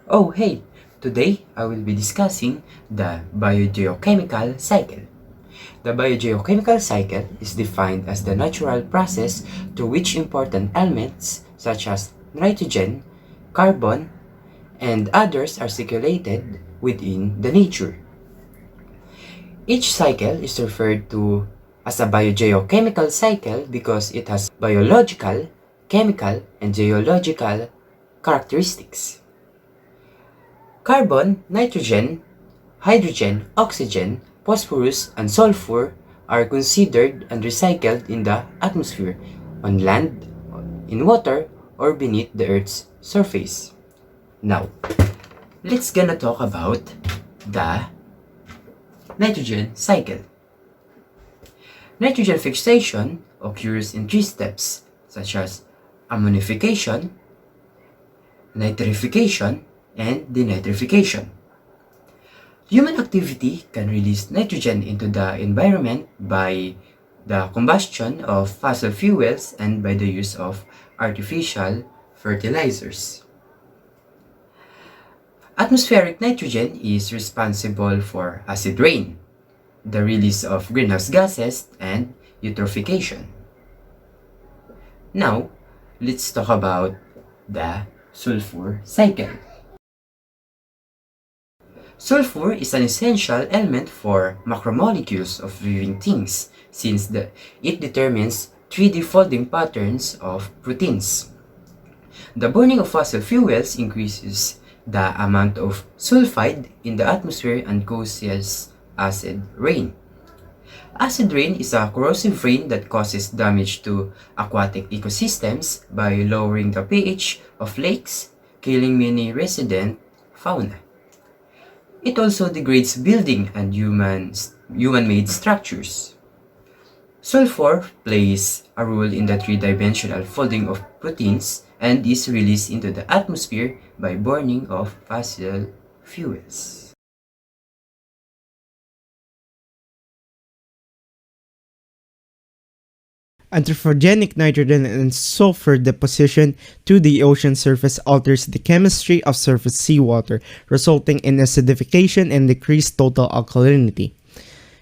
Oh hey, today I will be discussing the biogeochemical cycle. The biogeochemical cycle is defined as the natural process through which important elements such as nitrogen, carbon, and others are circulated within the nature. Each cycle is referred to as a biogeochemical cycle because it has biological, chemical, and geological characteristics. Carbon, nitrogen, hydrogen, oxygen, phosphorus, and sulfur are considered and recycled in the atmosphere, on land, in water, or beneath the Earth's surface. Now, let's gonna talk about the nitrogen cycle. Nitrogen fixation occurs in 3 steps, such as ammonification, nitrification, and denitrification. Human activity can release nitrogen into the environment by the combustion of fossil fuels and by the use of artificial fertilizers. Atmospheric nitrogen is responsible for acid rain, the release of greenhouse gases, and eutrophication. Now, let's talk about the sulfur cycle. Sulfur is an essential element for macromolecules of living things since it determines 3D folding patterns of proteins. The burning of fossil fuels increases the amount of sulfide in the atmosphere and causes acid rain. Acid rain is a corrosive rain that causes damage to aquatic ecosystems by lowering the pH of lakes, killing many resident fauna. It also degrades building and human-made structures. Sulfur plays a role in the three-dimensional folding of proteins and is released into the atmosphere by burning of fossil fuels. Anthropogenic nitrogen and sulfur deposition to the ocean surface alters the chemistry of surface seawater, resulting in acidification and decreased total alkalinity.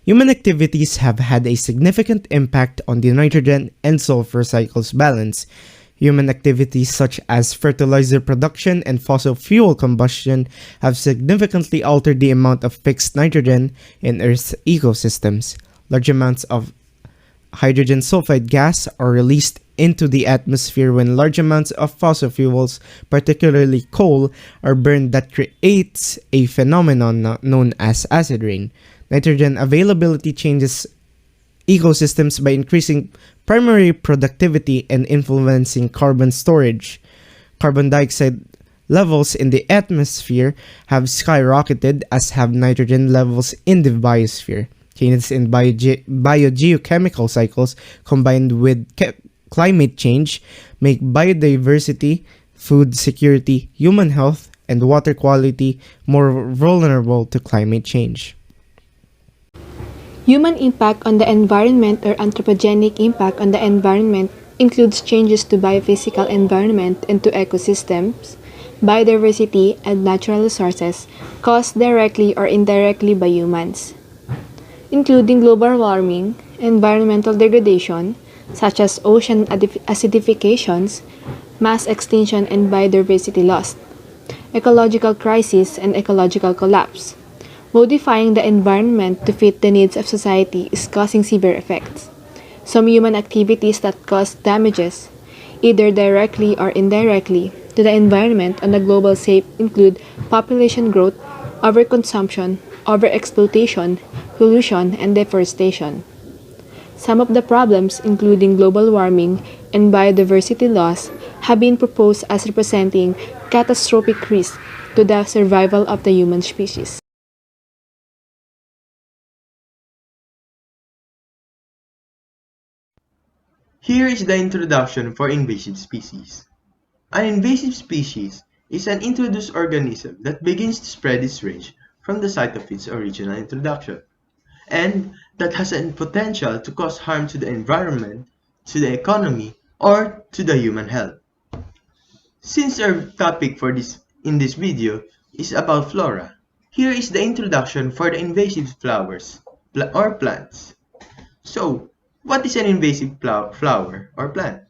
Human activities have had a significant impact on the nitrogen and sulfur cycles balance. Human activities such as fertilizer production and fossil fuel combustion have significantly altered the amount of fixed nitrogen in Earth's ecosystems. Large amounts of hydrogen sulfide gas are released into the atmosphere when large amounts of fossil fuels, particularly coal, are burned that creates a phenomenon known as acid rain. Nitrogen availability changes ecosystems by increasing primary productivity and influencing carbon storage. Carbon dioxide levels in the atmosphere have skyrocketed, as have nitrogen levels in the biosphere. Changes in biogeochemical cycles combined with climate change make biodiversity, food security, human health, and water quality more vulnerable to climate change. Human impact on the environment or anthropogenic impact on the environment includes changes to biophysical environment and to ecosystems, biodiversity, and natural resources caused directly or indirectly by humans, including global warming, environmental degradation, such as ocean acidifications, mass extinction and biodiversity loss, ecological crisis and ecological collapse. Modifying the environment to fit the needs of society is causing severe effects. Some human activities that cause damages, either directly or indirectly, to the environment on a global scale include population growth, overconsumption, overexploitation, pollution, and deforestation. Some of the problems, including global warming and biodiversity loss, have been proposed as representing catastrophic risk to the survival of the human species. Here is the introduction for invasive species. An invasive species is an introduced organism that begins to spread its range from the site of its original introduction, and that has a potential to cause harm to the environment, to the economy, or to the human health. Since our topic in this video is about flora. Here is the introduction for the invasive flowers or plants. So, what is an invasive flower or plant?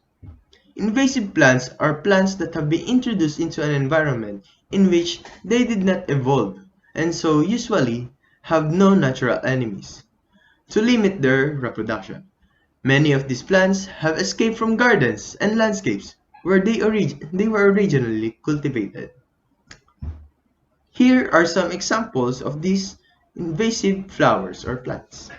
Invasive plants are plants that have been introduced into an environment in which they did not evolve, and so usually have no natural enemies, to limit their reproduction. Many of these plants have escaped from gardens and landscapes where they were originally cultivated. Here are some examples of these invasive flowers or plants.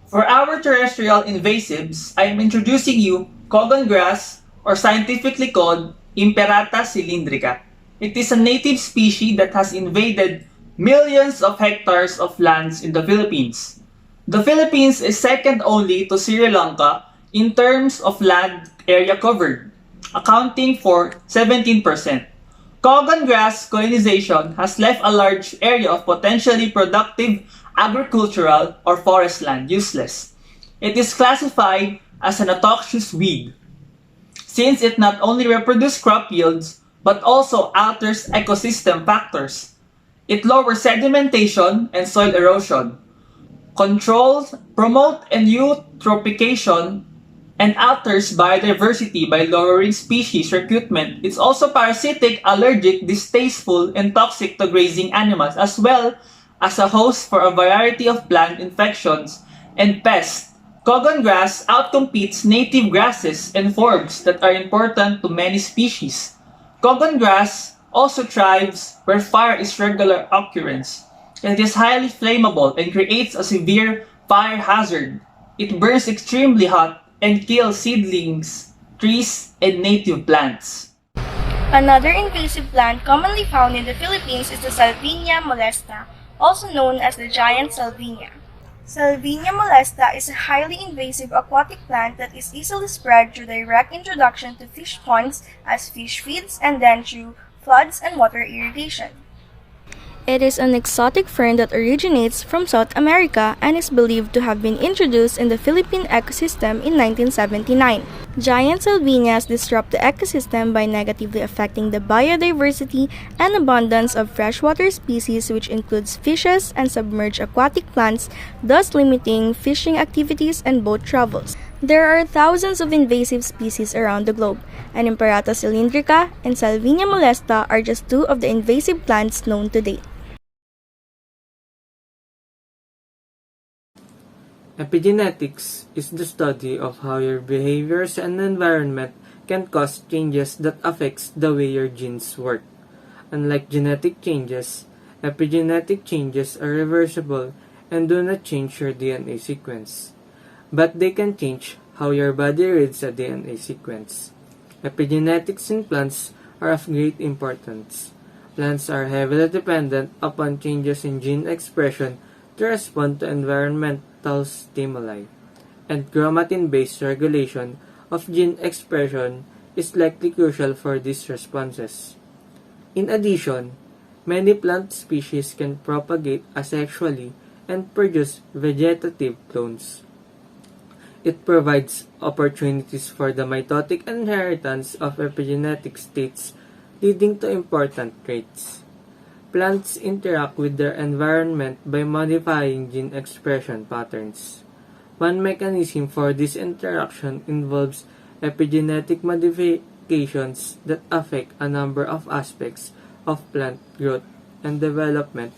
For our terrestrial invasives, I am introducing you cogon grass, or scientifically called Imperata cylindrica. It is a native species that has invaded millions of hectares of lands in the Philippines. The Philippines is second only to Sri Lanka in terms of land area covered, accounting for 17%. Cogon grass colonization has left a large area of potentially productive agricultural or forest land useless. It is classified as an noxious weed, since it not only reproduces crop yields but also alters ecosystem factors. It lowers sedimentation and soil erosion, controls, promotes and eutrophication, and alters biodiversity by lowering species recruitment. It's also parasitic, allergic, distasteful, and toxic to grazing animals, as well as a host for a variety of plant infections and pests. Cogon grass outcompetes native grasses and forbs that are important to many species. Cogon grass also thrives where fire is regular occurrence. It is highly flammable and creates a severe fire hazard. It burns extremely hot and kills seedlings, trees, and native plants. Another invasive plant commonly found in the Philippines is the Salvinia molesta, also known as the giant salvinia. Salvinia molesta is a highly invasive aquatic plant that is easily spread through direct introduction to fish ponds as fish feeds and then through floods and water irrigation. It is an exotic fern that originates from South America and is believed to have been introduced in the Philippine ecosystem in 1979. Giant salvinias disrupt the ecosystem by negatively affecting the biodiversity and abundance of freshwater species, which includes fishes and submerged aquatic plants, thus limiting fishing activities and boat travels. There are thousands of invasive species around the globe, and Imperata cylindrica and Salvinia molesta are just two of the invasive plants known to date. Epigenetics is the study of how your behaviors and environment can cause changes that affects the way your genes work. Unlike genetic changes, epigenetic changes are reversible and do not change your DNA sequence. But they can change how your body reads a DNA sequence. Epigenetics in plants are of great importance. Plants are heavily dependent upon changes in gene expression to respond to environmental stimuli, and chromatin-based regulation of gene expression is likely crucial for these responses. In addition, many plant species can propagate asexually and produce vegetative clones. It provides opportunities for the mitotic inheritance of epigenetic states, leading to important traits. Plants interact with their environment by modifying gene expression patterns. One mechanism for this interaction involves epigenetic modifications that affect a number of aspects of plant growth and development.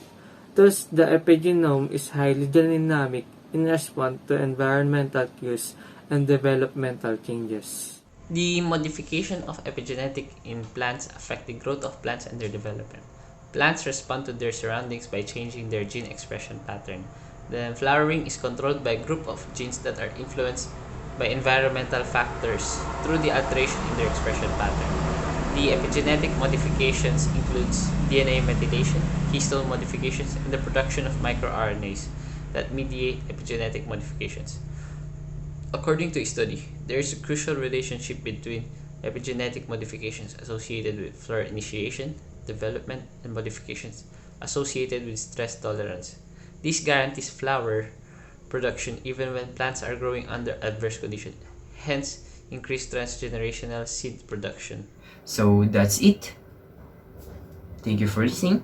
Thus, the epigenome is highly dynamic in response to environmental cues and developmental changes. The modification of epigenetic in plants affect the growth of plants and their development. Plants respond to their surroundings by changing their gene expression pattern. Then flowering is controlled by a group of genes that are influenced by environmental factors through the alteration in their expression pattern. The epigenetic modifications includes DNA methylation, histone modifications, and the production of microRNAs that mediate epigenetic modifications. According to a study, there is a crucial relationship between epigenetic modifications associated with flower initiation, development, and modifications associated with stress tolerance. This guarantees flower production even when plants are growing under adverse conditions, hence increased transgenerational seed production. So that's it. Thank you for listening.